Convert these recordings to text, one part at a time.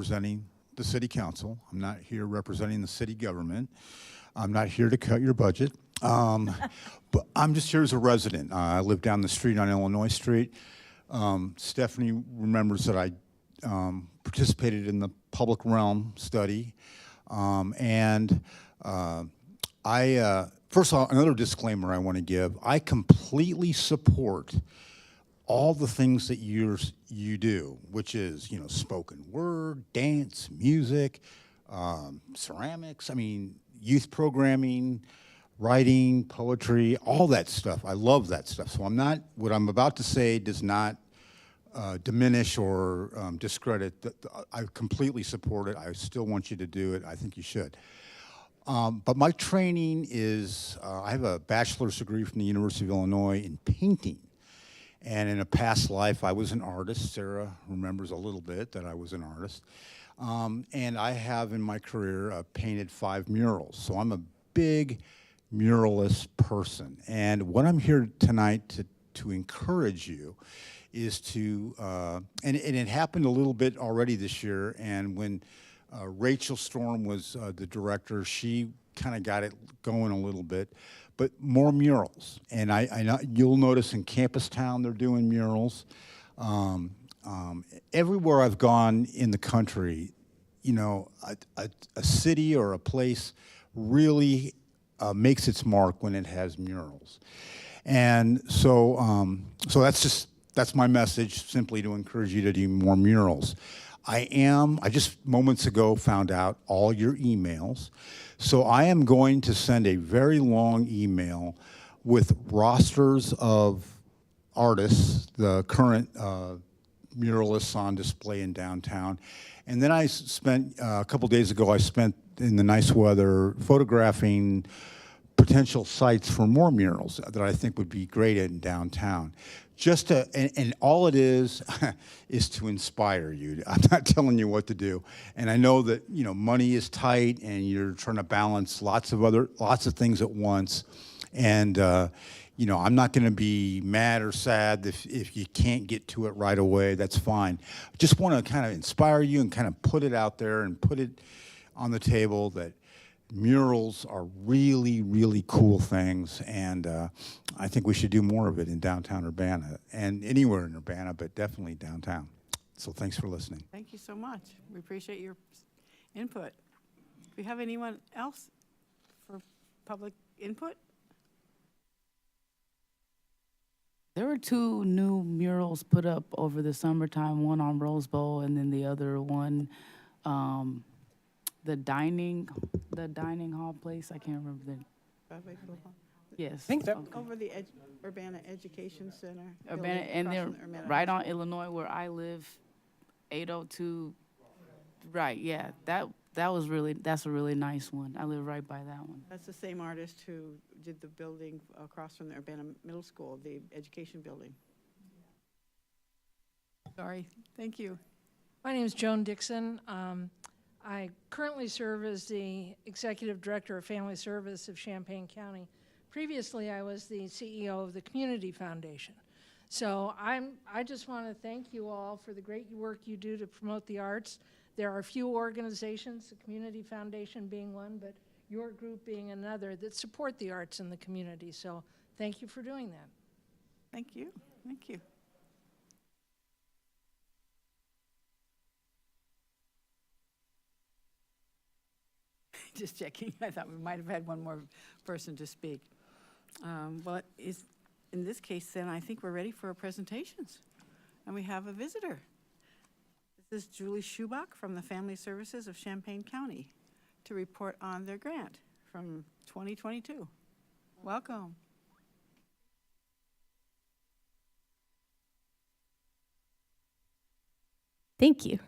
representing the city council. I'm not here representing the city government. I'm not here to cut your budget. But I'm just here as a resident. I live down the street on Illinois Street. Stephanie remembers that I participated in the public realm study. First of all, another disclaimer I want to give. I completely support all the things that you do, which is, spoken word, dance, music, ceramics, youth programming, writing, poetry, all that stuff. I love that stuff. So what I'm about to say does not diminish or discredit. I completely support it. I still want you to do it. I think you should. But my training is, I have a bachelor's degree from the University of Illinois in painting. And in a past life, I was an artist. Sarah remembers a little bit that I was an artist. And I have in my career painted 5 murals. So I'm a big muralist person. And what I'm here tonight to encourage you is to, and it happened a little bbit already this year, and when Rachel Storm was the director, she kind of got it going a little bit, but more murals. And I know you'll notice in Campus Town they're doing murals. Everywhere I've gone in the country, a city or a place really makes its mark when it has murals. And so, that's my message, simply to encourage you to do more murals. I just moments ago found out all your emails. So I am going to send a very long email with rosters of artists, the current muralists on display in downtown. And then I spent, a couple days ago, I spent in the nice weather photographing potential sites for more murals that I think would be great in downtown. And all it is to inspire you. I'm not telling you what to do. And I know that, money is tight and you're trying to balance lots of things at once. And, I'm not going to be mad or sad if you can't get to it right away. That's fine. I just want to kind of inspire you and kind of put it out there and put it on the table that murals are really, really cool things, and I think we should do more of it in downtown Urbana, and anywhere in Urbana, but definitely downtown. So thanks for listening. Thank you so much. We appreciate your input. Do we have anyone else for public input? There were 2 new murals put up over the summertime, one on Rose Bowl and then the other one, the dining hall place. I can't remember the. Yes. I think that Over the Urbana Education Center. Urbana, and they're right on Illinois where I live, 802. Right, yeah. That's a really nice one. I live right by that one. That's the same artist who did the building across from the Urbana Middle School, the education building. Sorry, thank you. My name is Joan Dixon. I currently serve as the Executive Director of Family Service of Champaign County. Previously, I was the CEO of the Community Foundation. So I just want to thank you all for the great work you do to promote the arts. There are a few organizations, the Community Foundation being one, but your group being another, that support the arts in the community. So thank you for doing that. Thank you. Thank you. Just checking. I thought we might have had one more person to speak. Well, in this case, then, I think we're ready for our presentations. And we have a visitor. This is Julie Schubach from the Family Services of Champaign County to report on their grant from 2022. Welcome. Thank you.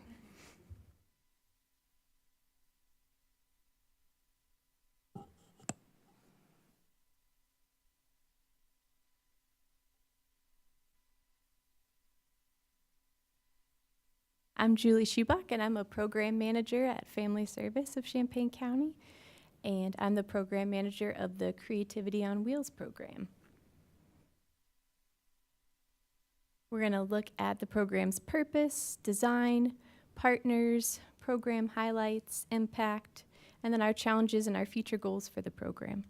I'm Julie Schubach, and I'm a program manager at Family Service of Champaign County, and I'm the program manager of the Creativity on Wheels program. We're going to look at the program's purpose, design, partners, program highlights, impact, and then our challenges and our future goals for the program.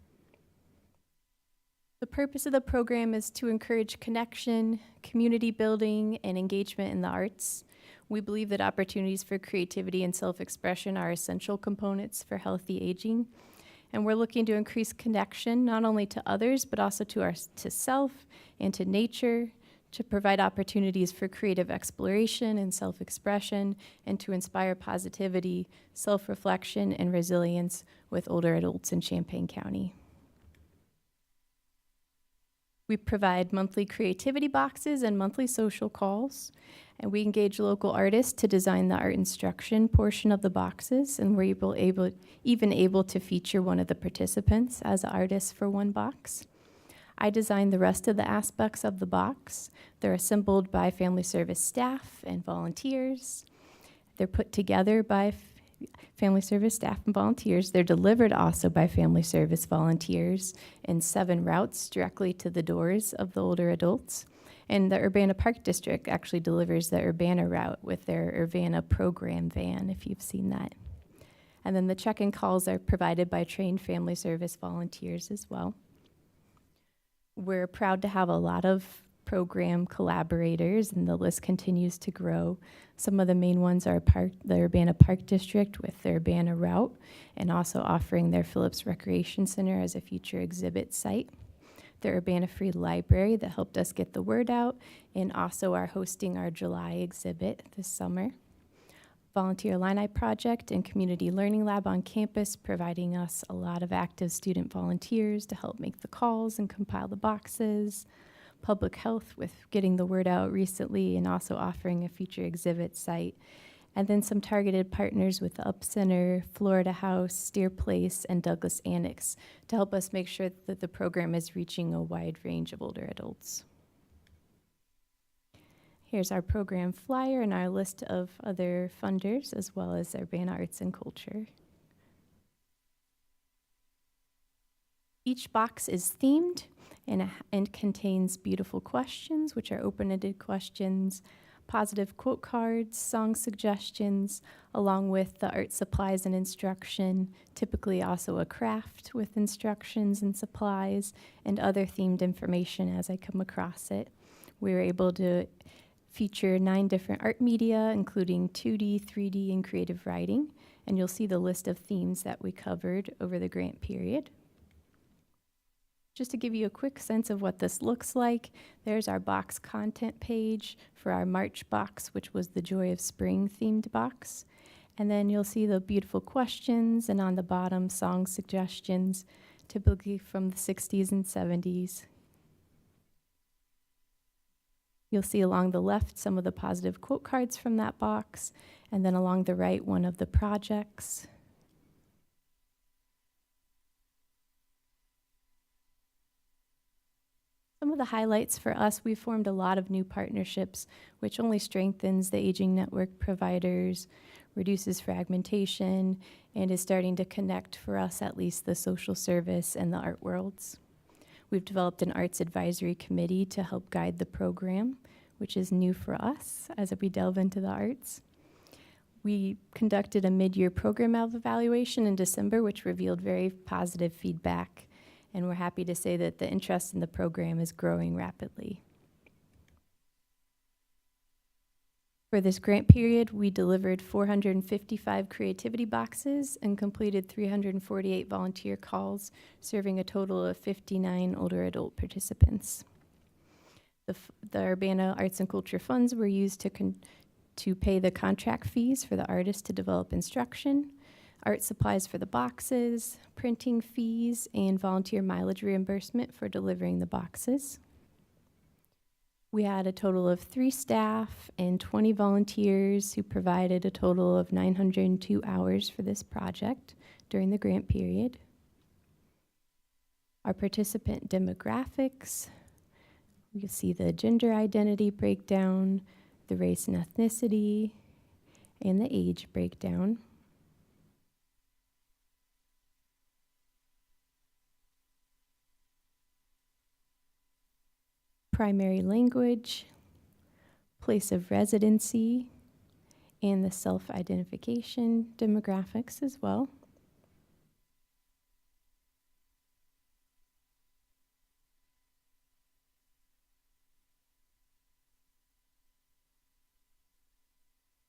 The purpose of the program is to encourage connection, community building, and engagement in the arts. We believe that opportunities for creativity and self-expression are essential components for healthy aging. And we're looking to increase connection not only to others, but also to self and to nature, to provide opportunities for creative exploration and self-expression, and to inspire positivity, self-reflection, and resilience with older adults in Champaign County. We provide monthly creativity boxes and monthly social calls, and we engage local artists to design the art instruction portion of the boxes, and we're even able to feature one of the participants as an artist for one box. I design the rest of the aspects of the box. They're assembled by family service staff and volunteers. They're put together by family service staff and volunteers. They're delivered also by family service volunteers in 7 routes directly to the doors of the older adults. And the Urbana Park District actually delivers the Urbana route with their Urbana program van, if you've seen that. And then the check-in calls are provided by trained family service volunteers as well. We're proud to have a lot of program collaborators, and the list continues to grow. Some of the main ones are the Urbana Park District with their Urbana route, and also offering their Phillips Recreation Center as a future exhibit site. The Urbana Free Library that helped us get the word out, and also are hosting our July exhibit this summer. Volunteer Illini Project and Community Learning Lab on campus, providing us a lot of active student volunteers to help make the calls and compile the boxes. Public Health with getting the word out recently and also offering a future exhibit site. And then some targeted partners with the Up Center, Florida House, Steer Place, and Douglas Annex to help us make sure that the program is reaching a wide range of older adults. Here's our program flyer and our list of other funders, as well as Urbana Arts and Culture. Each box is themed and contains beautiful questions, which are open-ended questions, positive quote cards, song suggestions, along with the art supplies and instruction, typically also a craft with instructions and supplies, and other themed information as I come across it. We were able to feature 9 different art media, including 2D, 3D, and creative writing, and you'll see the list of themes that we covered over the grant period. Just to give you a quick sense of what this looks like, there's our box content page for our March box, which was the Joy of Spring themed box. And then you'll see the beautiful questions, and on the bottom, song suggestions, typically from the 60s and 70s. You'll see along the left some of the positive quote cards from that box, and then along the right, one of the projects. Some of the highlights for us, we formed a lot of new partnerships, which only strengthens the aging network providers, reduces fragmentation, and is starting to connect, for us at least, the social service and the art worlds. We've developed an arts advisory committee to help guide the program, which is new for us as we delve into the arts. We conducted a mid-year program evaluation in December, which revealed very positive feedback, and we're happy to say that the interest in the program is growing rapidly. For this grant period, we delivered 455 creativity boxes and completed 348 volunteer calls, serving a total of 59 older adult participants. The Urbana Arts and Culture funds were used to pay the contract fees for the artists to develop instruction, art supplies for the boxes, printing fees, and volunteer mileage reimbursement for delivering the boxes. We had a total of 3 staff and 20 volunteers who provided a total of 902 hours for this project during the grant period. Our participant demographics, you see the gender identity breakdown, the race and ethnicity, and the age breakdown. Primary language, place of residency, and the self-identification demographics as well.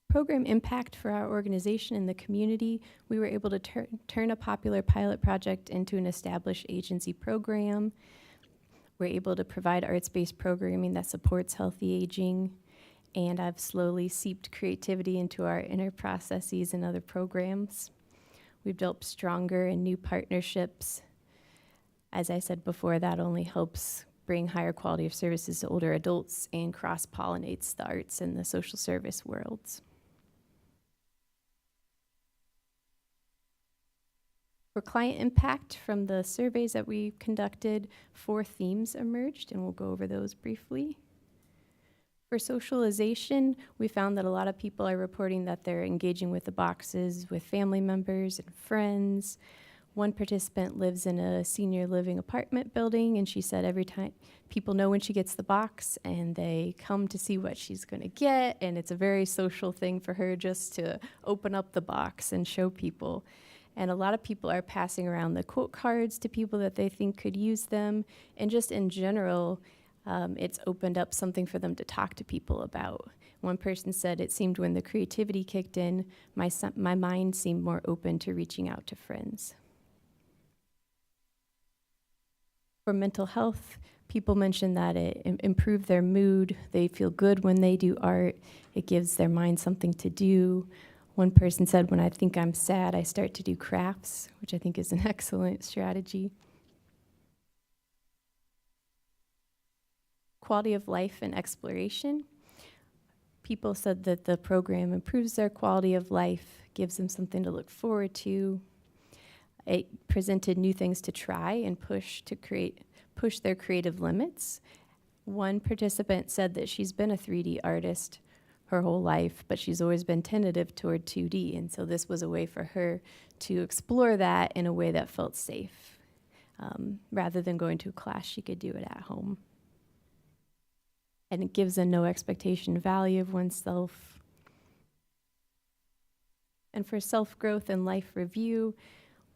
Program impact for our organization and the community, we were able to turn a popular pilot project into an established agency program. We're able to provide arts-based programming that supports healthy aging, and I've slowly seeped creativity into our inner processes and other programs. We've built stronger and new partnerships. As I said before, that only helps bring higher quality of services to older adults and cross-pollinates the arts and the social service worlds. For client impact, from the surveys that we conducted, 4 themes emerged, and we'll go over those briefly. For socialization, we found that a lot of people are reporting that they're engaging with the boxes with family members and friends. One participant lives in a senior living apartment building, and she said every time people know when she gets the box and they come to see what she's going to get, and it's a very social thing for her just to open up the box and show people. And a lot of people are passing around the quote cards to people that they think could use them. And just in general, it's opened up something for them to talk to people about. One person said it seemed when the creativity kicked in, my mind seemed more open to reaching out to friends. For mental health, people mentioned that it improved their mood. They feel good when they do art. It gives their mind something to do. One person said, when I think I'm sad, I start to do crafts, which I think is an excellent strategy. Quality of life and exploration. People said that the program improves their quality of life, gives them something to look forward to. It presented new things to try and push their creative limits. One participant said that she's been a 3D artist her whole life, but she's always been tentative toward 2D, and so this was a way for her to explore that in a way that felt safe. Rather than going to a class, she could do it at home. And it gives a no expectation value of oneself. And for self-growth and life review,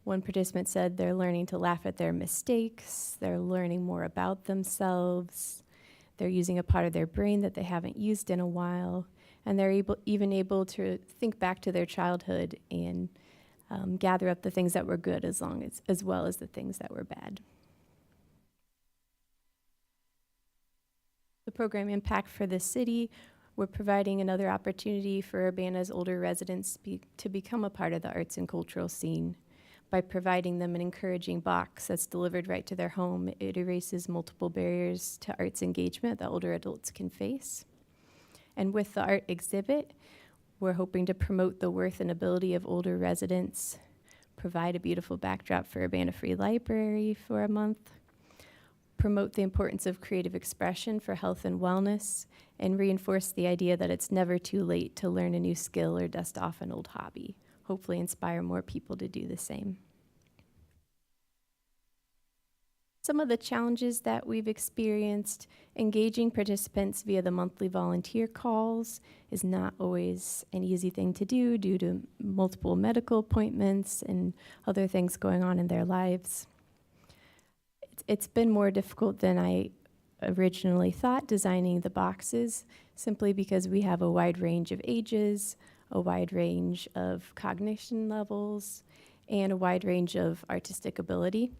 one participant said they're learning to laugh at their mistakes, they're learning more about themselves, they're using a part of their brain that they haven't used in a while, and they're even able to think back to their childhood and gather up the things that were good as well as the things that were bad. The program impact for the city, we're providing another opportunity for Urbana's older residents to become a part of the arts and cultural scene. By providing them an encouraging box that's delivered right to their home, it erases multiple barriers to arts engagement that older adults can face. And with the art exhibit, we're hoping to promote the worth and ability of older residents, provide a beautiful backdrop for Urbana Free Library for a month, promote the importance of creative expression for health and wellness, and reinforce the idea that it's never too late to learn a new skill or dust off an old hobby. Hopefully inspire more people to do the same. Some of the challenges that we've experienced, engaging participants via the monthly volunteer calls is not always an easy thing to do due to multiple medical appointments and other things going on in their lives. It's been more difficult than I originally thought designing the boxes, simply because we have a wide range of ages, a wide range of cognition levels, and a wide range of artistic ability.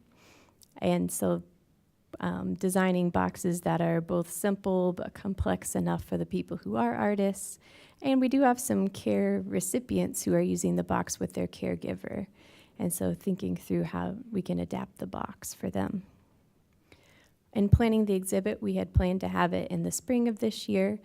And so designing boxes that are both simple but complex enough for the people who are artists. And we do have some care recipients who are using the box with their caregiver. And so thinking through how we can adapt the box for them. In planning the exhibit, we had planned to have it in the spring of this year.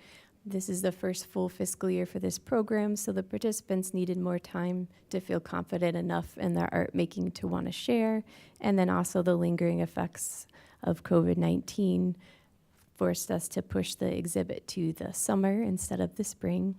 This is the first full fiscal year for this program, so the participants needed more time to feel confident enough in their art making to want to share, and then also the lingering effects of COVID-19 forced us to push the exhibit to the summer instead of the spring.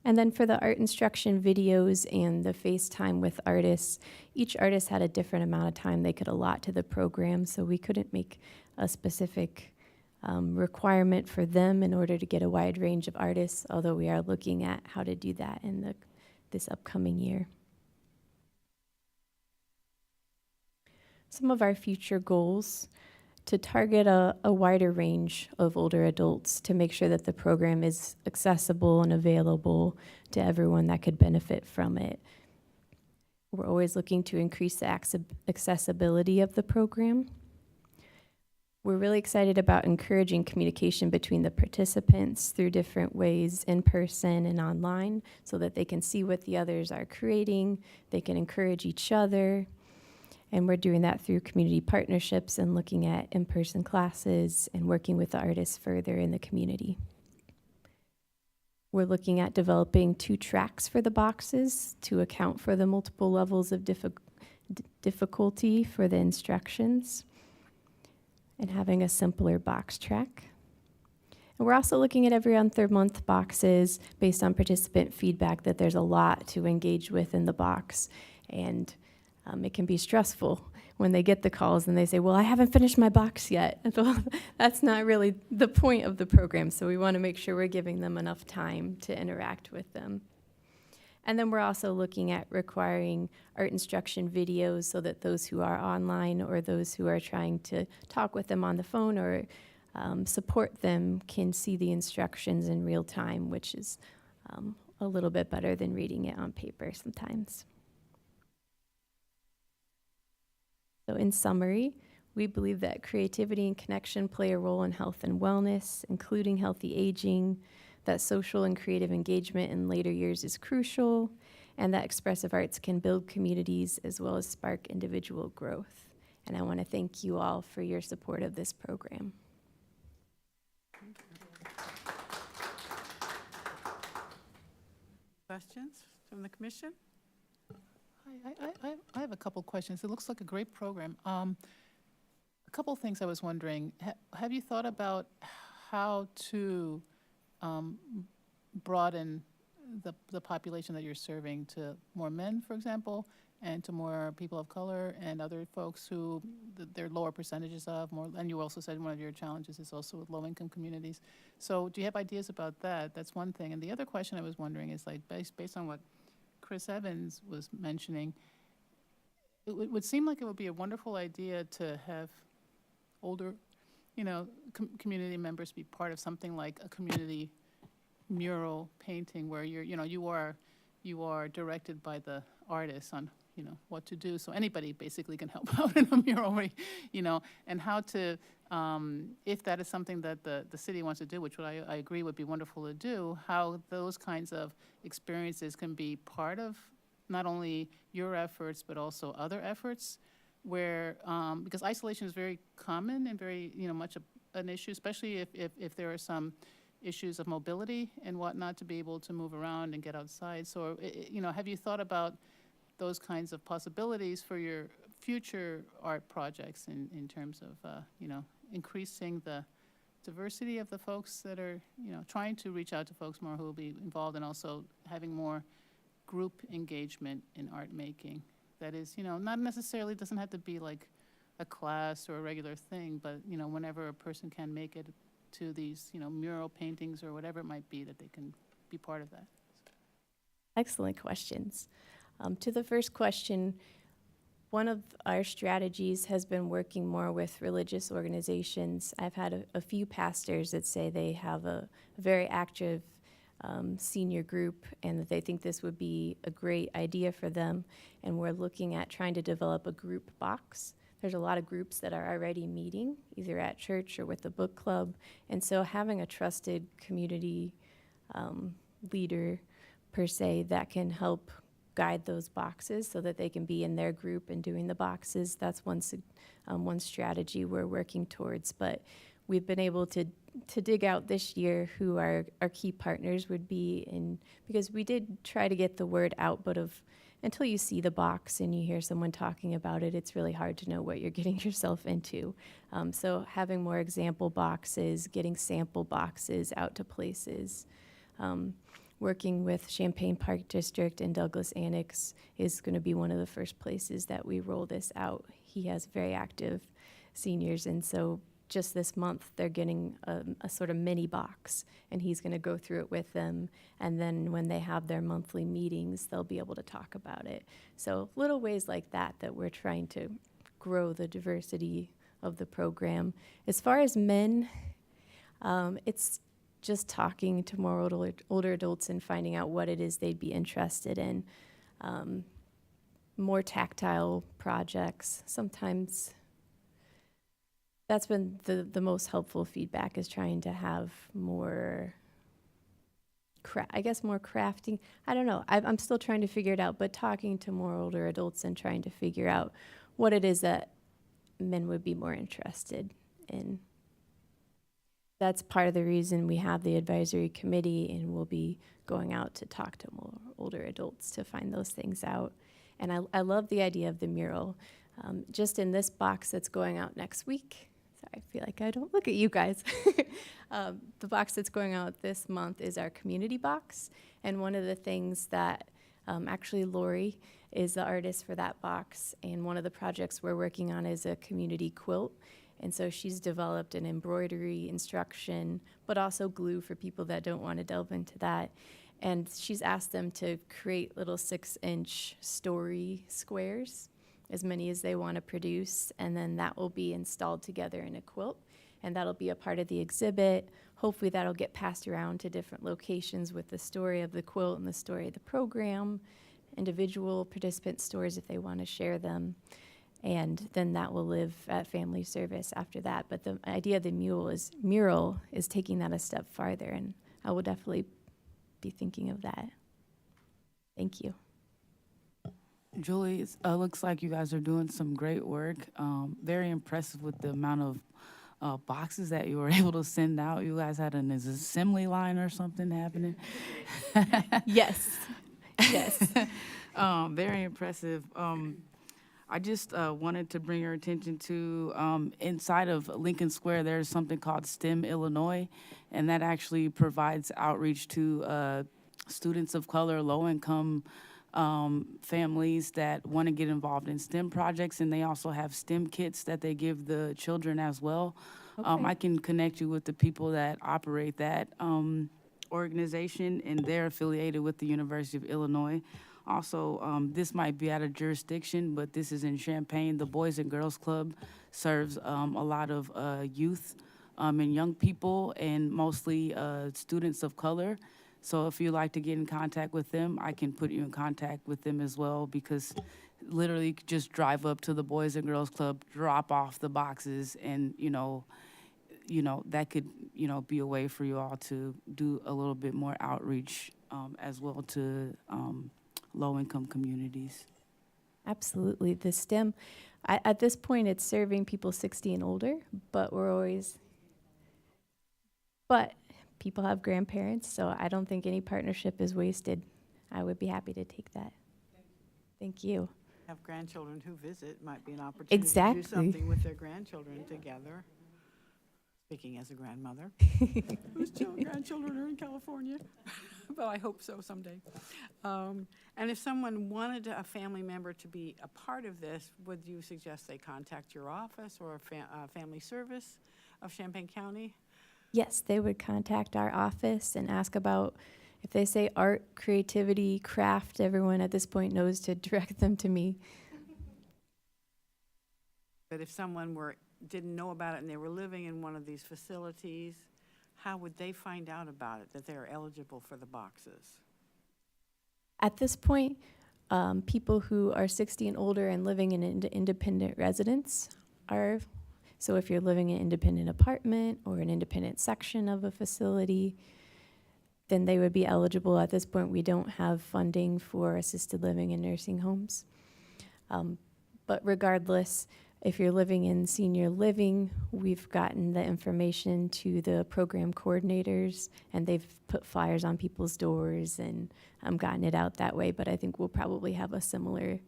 And then for the art instruction videos and the FaceTime with artists, each artist had a different amount of time they could allot to the program, so we couldn't make a specific requirement for them in order to get a wide range of artists, although we are looking at how to do that in this upcoming year. Some of our future goals: to target a wider range of older adults to make sure that the program is accessible and available to everyone that could benefit from it. We're always looking to increase the accessibility of the program. We're really excited about encouraging communication between the participants through different ways, in person and online, so that they can see what the others are creating, they can encourage each other. And we're doing that through community partnerships and looking at in-person classes and working with the artists further in the community. We're looking at developing 2 tracks for the boxes to account for the multiple levels of difficulty for the instructions, and having a simpler box track. And we're also looking at every other month boxes based on participant feedback that there's a lot to engage with in the box. And it can be stressful when they get the calls and they say, well, I haven't finished my box yet. Well, that's not really the point of the program, so we want to make sure we're giving them enough time to interact with them. And then we're also looking at requiring art instruction videos so that those who are online or those who are trying to talk with them on the phone or support them can see the instructions in real time, which is a little bit better than reading it on paper sometimes. So in summary, we believe that creativity and connection play a role in health and wellness, including healthy aging, that social and creative engagement in later years is crucial, and that expressive arts can build communities as well as spark individual growth. And I want to thank you all for your support of this program. Questions from the commission? I have a couple questions. It looks like a great program. A couple things I was wondering. Have you thought about how to broaden the population that you're serving to more men, for example, and to more people of color and other folks who they're lower percentages of more? And you also said one of your challenges is also with low-income communities. So do you have ideas about that? That's one thing. And the other question I was wondering is, like, based on what Chris Evans was mentioning, it would seem like it would be a wonderful idea to have older, community members be part of something like a community mural painting where you are directed by the artist on, what to do. So anybody basically can help out in a mural, and how to, if that is something that the city wants to do, which I agree would be wonderful to do, how those kinds of experiences can be part of not only your efforts, but also other efforts where, because isolation is very common and very, much an issue, especially if there are some issues of mobility and whatnot to be able to move around and get outside. So, have you thought about those kinds of possibilities for your future art projects in terms of, increasing the diversity of the folks that are, trying to reach out to folks more who will be involved, and also having more group engagement in art making? That is, not necessarily, doesn't have to be like a class or a regular thing, but, whenever a person can make it to these, mural paintings or whatever it might be, that they can be part of that. Excellent questions. To the first question, one of our strategies has been working more with religious organizations. I've had a few pastors that say they have a very active senior group and that they think this would be a great idea for them. And we're looking at trying to develop a group box. There's a lot of groups that are already meeting, either at church or with the book club. And so having a trusted community leader, per se, that can help guide those boxes so that they can be in their group and doing the boxes, that's one strategy we're working towards. But we've been able to dig out this year who our key partners would be, because we did try to get the word out, but until you see the box and you hear someone talking about it, it's really hard to know what you're getting yourself into. So having more example boxes, getting sample boxes out to places, working with Champaign Park District and Douglas Annex is going to be one of the first places that we roll this out. He has very active seniors, and so just this month, they're getting a sort of mini box, and he's going to go through it with them. And then when they have their monthly meetings, they'll be able to talk about it. So little ways like that we're trying to grow the diversity of the program. As far as men, it's just talking to more older adults and finding out what it is they'd be interested in. More tactile projects. Sometimes that's been the most helpful feedback, is trying to have more, more crafting. I don't know. I'm still trying to figure it out, but talking to more older adults and trying to figure out what it is that men would be more interested in. That's part of the reason we have the advisory committee, and we'll be going out to talk to more older adults to find those things out. And I love the idea of the mural. Just in this box that's going out next week, sorry, I feel like I don't look at you guys. The box that's going out this month is our community box. And one of the things that, actually Lori is the artist for that box, and one of the projects we're working on is a community quilt. And so she's developed an embroidery instruction, but also glue for people that don't want to delve into that. And she's asked them to create little 6-inch story squares, as many as they want to produce, and then that will be installed together in a quilt, and that'll be a part of the exhibit. Hopefully that'll get passed around to different locations with the story of the quilt and the story of the program, individual participant stories if they want to share them. And then that will live at family service after that. But the idea of the mural is taking that a step farther, and I will definitely be thinking of that. Thank you. Julie, it looks like you guys are doing some great work. Very impressive with the amount of boxes that you were able to send out. You guys had an assembly line or something happening? Yes. Yes. Very impressive. I just wanted to bring your attention to inside of Lincoln Square, there's something called STEM Illinois, and that actually provides outreach to students of color, low-income families that want to get involved in STEM projects, and they also have STEM kits that they give the children as well. Okay. I can connect you with the people that operate that organization, and they're affiliated with the University of Illinois. Also, this might be out of jurisdiction, but this is in Champaign. The Boys and Girls Club serves a lot of youth and young people, and mostly students of color. So if you'd like to get in contact with them, I can put you in contact with them as well, because literally you could just drive up to the Boys and Girls Club, drop off the boxes, and, that could, be a way for you all to do a little bit more outreach as well to low-income communities. Absolutely. The STEM, at this point, it's serving people 60 and older, but but people have grandparents, so I don't think any partnership is wasted. I would be happy to take that. Thank you. Have grandchildren who visit, might be an opportunity to Exactly. do something with their grandchildren together. Speaking as a grandmother, whose grandchildren are in California, but I hope so someday. And if someone wanted a family member to be a part of this, would you suggest they contact your office or family service of Champaign County? Yes, they would contact our office and ask about, if they say art, creativity, craft, everyone at this point knows to direct them to me. But if someone didn't know about it and they were living in one of these facilities, how would they find out about it, that they're eligible for the boxes? At this point, people who are 60 and older and living in independent residence are, so if you're living in an independent apartment or an independent section of a facility, then they would be eligible. At this point, we don't have funding for assisted living and nursing homes. But regardless, if you're living in senior living, we've gotten the information to the program coordinators, and they've put flyers on people's doors and gotten it out that way. But I think we'll probably have a similar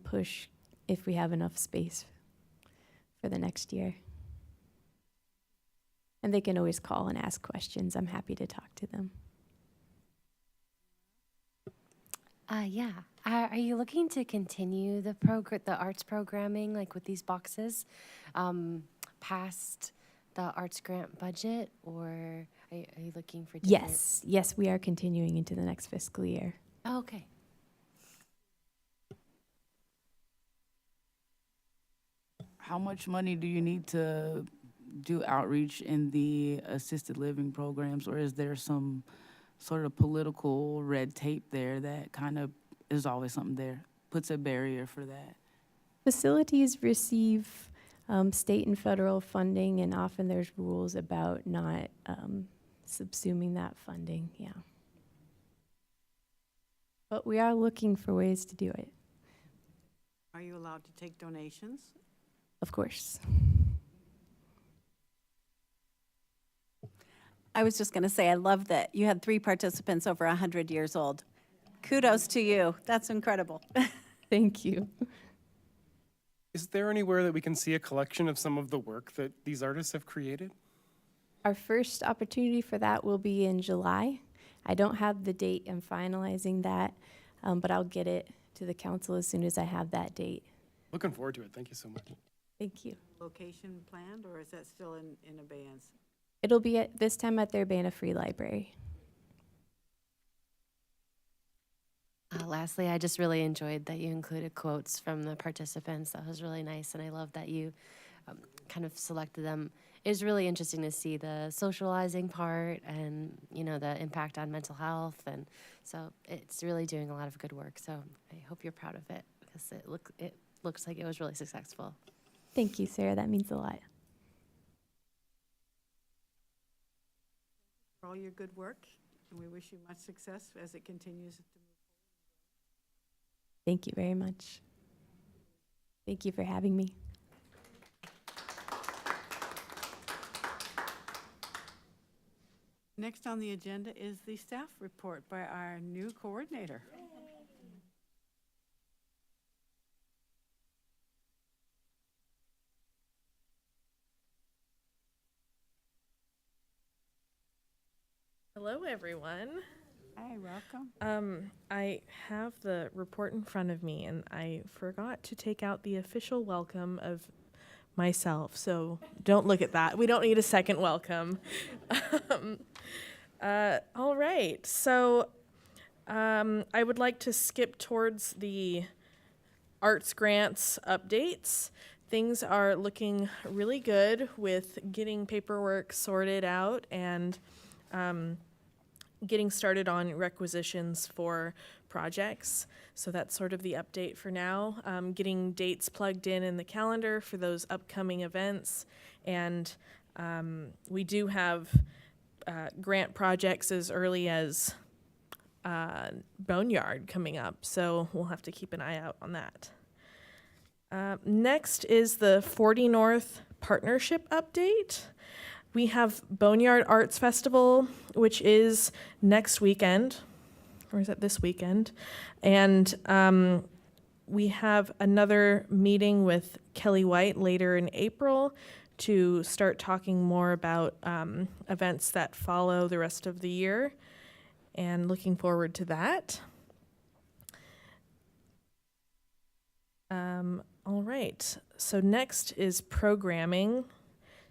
push if we have enough space for the next year. And they can always call and ask questions. I'm happy to talk to them. Yeah. Are you looking to continue the arts programming, like with these boxes, past the arts grant budget, or are you looking for different? Yes, we are continuing into the next fiscal year. Oh, okay. How much money do you need to do outreach in the assisted living programs, or is there some sort of political red tape there that kind of is always something there, puts a barrier for that? Facilities receive state and federal funding, and often there's rules about not subsuming that funding, yeah. But we are looking for ways to do it, Are you allowed to take donations? of course. I was just going to say, I love that you had 3 participants over 100 years old. Kudos to you. That's incredible. Thank you. Is there anywhere that we can see a collection of some of the work that these artists have created? Our first opportunity for that will be in July. I don't have the date, I'm finalizing that, but I'll get it to the council as soon as I have that date. Looking forward to it. Thank you so much. Thank you. Location planned, or is that still in abeyance? It'll be at this time at the Urbana Free Library. Lastly, I just really enjoyed that you included quotes from the participants. That was really nice, and I love that you kind of selected them. It was really interesting to see the socializing part and, you know, the impact on mental health, and so it's really doing a lot of good work. So I hope you're proud of it, because it looks like it was really successful. Thank you, Sarah. That means a lot. For all your good work, and we wish you much success as it continues to move. Thank you very much. Thank you for having me. Next on the agenda is the staff report by our new coordinator. Hello, everyone. Hi, welcome. I have the report in front of me, and I forgot to take out the official welcome of myself, so don't look at that. We don't need a second welcome. All right, so I would like to skip towards the arts grants updates. Things are looking really good with getting paperwork sorted out and getting started on requisitions for projects. So that's sort of the update for now. Getting dates plugged in the calendar for those upcoming events. And we do have grant projects as early as Boneyard coming up. So we'll have to keep an eye out on that. Next is the 40 North Partnership update. We have Boneyard Arts Festival, which is next weekend, or is it this weekend? And we have another meeting with Kelly White later in April to start talking more about events that follow the rest of the year, and looking forward to that. All right, so next is programming.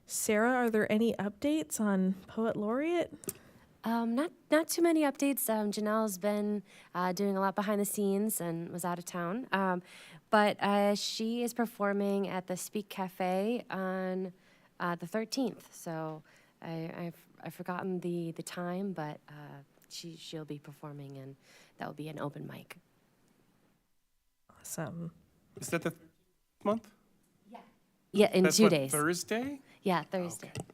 Sarah, are there any updates on Poet Laureate? Not too many updates. Janelle's been doing a lot behind the scenes and was out of town. But she is performing at the Speak Cafe on the 13th. So I've forgotten the time, but she'll be performing, and that will be an open mic. Awesome. Is that the month? Yeah, in That's 2 what, days. Thursday? Yeah, Thursday. Okay.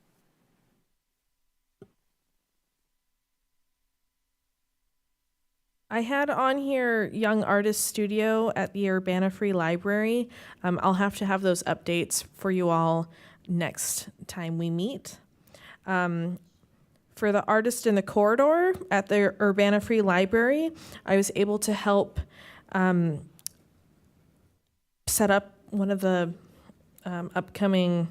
I had on here Young Artist Studio at the Urbana Free Library. I'll have to have those updates for you all next time we meet. For the Artist in the Corridor at the Urbana Free Library, I was able to help set up one of the upcoming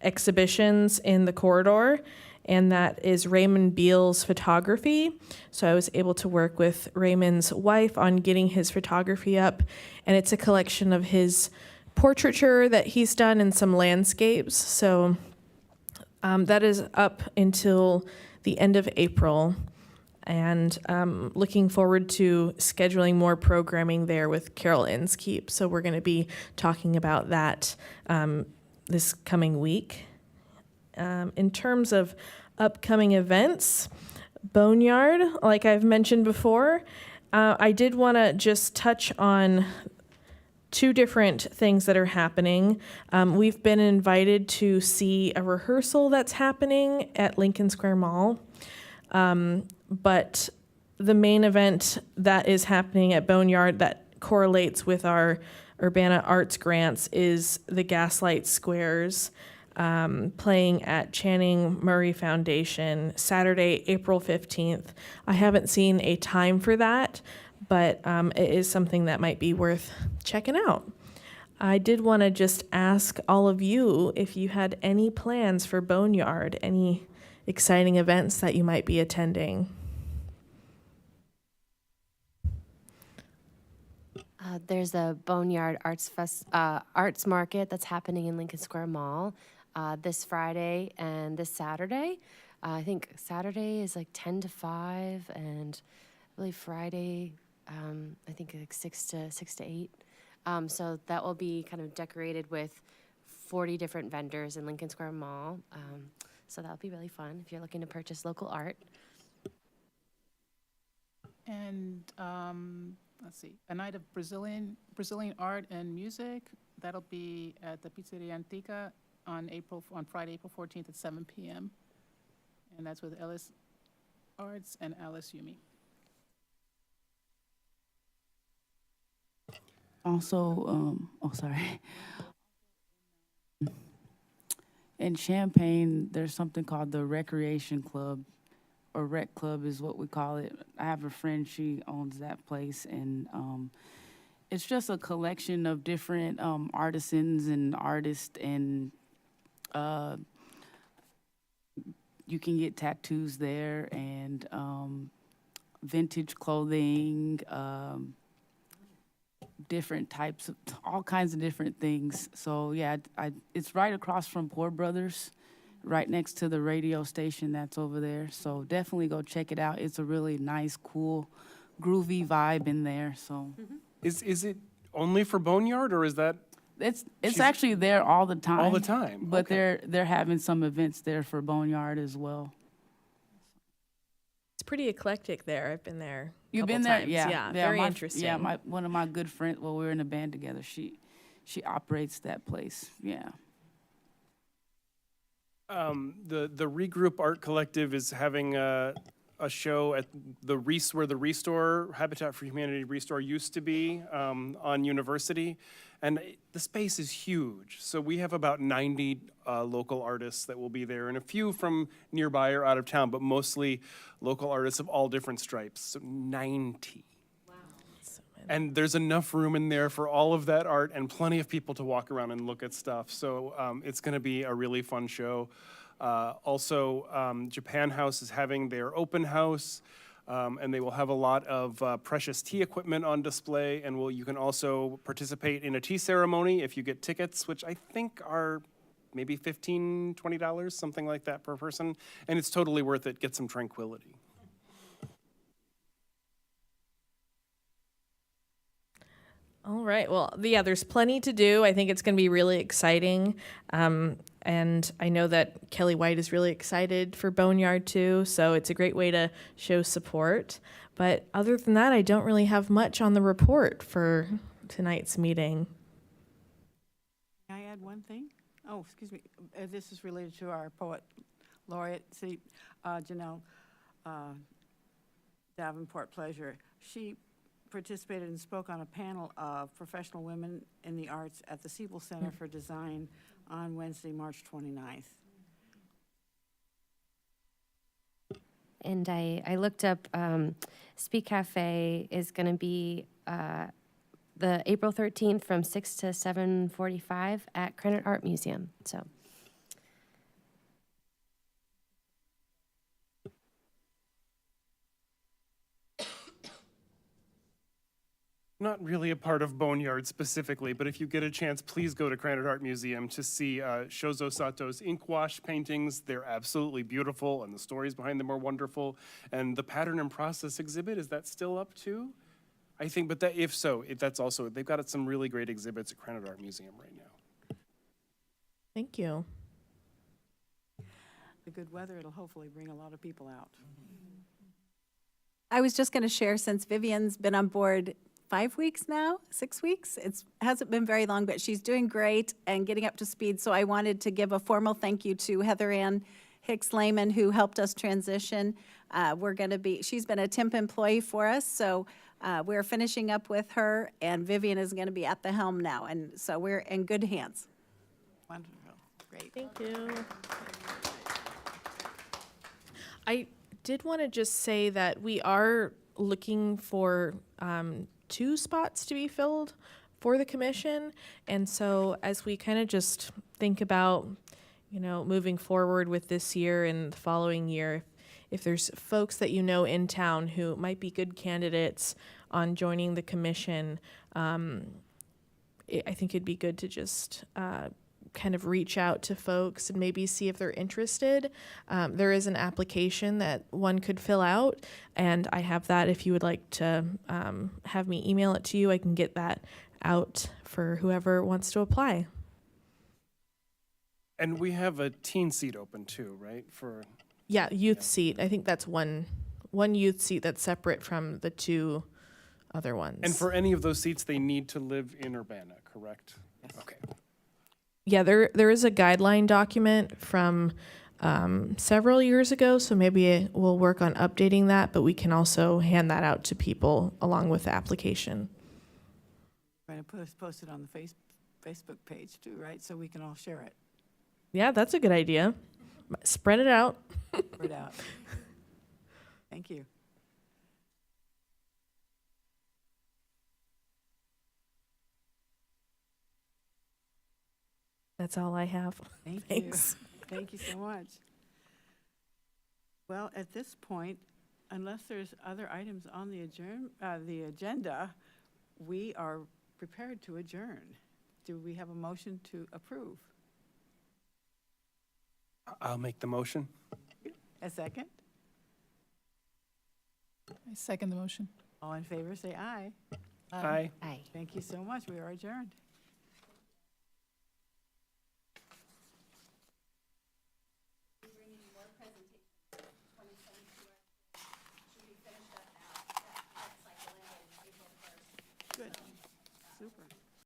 exhibitions in the corridor, and that is Raymond Beal's photography. So I was able to work with Raymond's wife on getting his photography up, and it's a collection of his portraiture that he's done and some landscapes. So That is up until the end of April, and looking forward to scheduling more programming there with Carol Inskeep. So we're going to be talking about that this coming week. In terms of upcoming events, Boneyard, like I've mentioned before, I did want to just touch on two different things that are happening. We've been invited to see a rehearsal that's happening at Lincoln Square Mall. But the main event that is happening at Boneyard that correlates with our Urbana Arts grants is the Gaslight Squares, playing at Channing Murray Foundation Saturday, April 15th. I haven't seen a time for that, but it is something that might be worth checking out. I did want to just ask all of you if you had any plans for Boneyard, any exciting events that you might be attending. There's a Boneyard Arts Market that's happening in Lincoln Square Mall this Friday and this Saturday. I think Saturday is like 10 to 5, and I believe Friday, I think like 6 to 8. So that will be kind of decorated with 40 different vendors in Lincoln Square Mall. So that'll be really fun if you're looking to purchase local art. And let's see, a night of Brazilian art and music. That'll be at the Pizzeria Antica on Friday, April 14th at 7 p.m. And that's with Ellis Arts and Alice Yumi. Also, sorry. In Champaign, there's something called the Recreation Club, or Rec Club is what we call it. I have a friend, she owns that place, and it's just a collection of different artisans and artists, and you can get tattoos there, and vintage clothing, different types of, all kinds of different things. So yeah, it's right across from Poor Brothers, right next to the radio station that's over there. So definitely go check it out. It's a really nice, cool, groovy vibe in there. So Is it only for Boneyard, or is that it's actually there all the time. all the time? But Okay. they're having some events there for Boneyard as well. It's pretty eclectic there. I've been there. You've couple been there, times. yeah. Very my, interesting. Yeah, one of my good friends. Well, we were in a band together. She operates that place. Yeah. The Regroup Art Collective is having a show at where the Restore, Habitat for Humanity Restore used to be, on University. And the space is huge. So we have about 90 local artists that will be there, and a few from nearby or out of town, but mostly local artists of all different stripes. So 90. And there's enough room in there for all of that art and plenty of people to walk around and look at stuff. So it's going to be a really fun show. Also, Japan House is having their open house, and they will have a lot of precious tea equipment on display. And you can also participate in a tea ceremony if you get tickets, which I think are maybe $15, $20, something like that per person. And it's totally worth it. Get some tranquility. All right. Well, yeah, there's plenty to do. I think it's going to be really exciting. And I know that Kelly White is really excited for Boneyard too. So it's a great way to show support. But other than that, I don't really have much on the report for tonight's meeting. Can I add one thing? Oh, excuse me. This is related to our poet laureate, Janelle Davenport Pleasure. She participated and spoke on a panel of professional women in the arts at the Siebel Center for Design on Wednesday, March 29th. And I looked up, Speak Cafe is going to be the April 13th from 6 to 7:45 at Credit Art Museum. So. not really a part of Boneyard specifically, but if you get a chance, please go to Granite Art Museum to see Shozo Sato's ink wash paintings. They're absolutely beautiful, and the stories behind them are wonderful. And the Pattern and Process exhibit, is that still up too? I think, but that, if so, that's also, they've got some really great exhibits at Granite Art Museum right now. Thank you. The good weather, it'll hopefully bring a lot of people out. I was just going to share, since Vivian's been on board 5 weeks now, 6 weeks. It hasn't been very long, but she's doing great and getting up to speed. So I wanted to give a formal thank you to Heather Ann Hicks-Lehman, who helped us transition. She's been a temp employee for us, so we're finishing up with her, and Vivian is going to be at the helm now. And so we're in good hands. Wonderful, great. Thank you. I did want to just say that we are looking for 2 spots to be filled for the commission. And so as we kind of just think about, moving forward with this year and the following year, if there's folks that you know in town who might be good candidates on joining the commission, I think it'd be good to just kind of reach out to folks and maybe see if they're interested. There is an application that one could fill out, and I have that. If you would like to have me email it to you, I can get that out for whoever wants to apply. And we have a teen seat open too, right? Yeah, youth seat. I think that's one youth seat that's separate from the 2 other ones. And for any of those seats, they need to live in Urbana, correct? Yes. Okay. Yeah, there is a guideline document from several years ago, so maybe we'll work on updating that, but we can also hand that out to people along with the application. We're going to post it on the Facebook page too, right? So we can all share it. Yeah, that's a good idea. Spread it out. Spread out. Thank you. That's all I have. Thanks. Thank you so much. Well, at this point, unless there's other items on the agenda, we are prepared to adjourn. Do we have a motion to approve? I'll make the motion. A second? I second the motion. All in favor, say aye. Aye. Aye. Thank you so much. We are adjourned. Good. Super.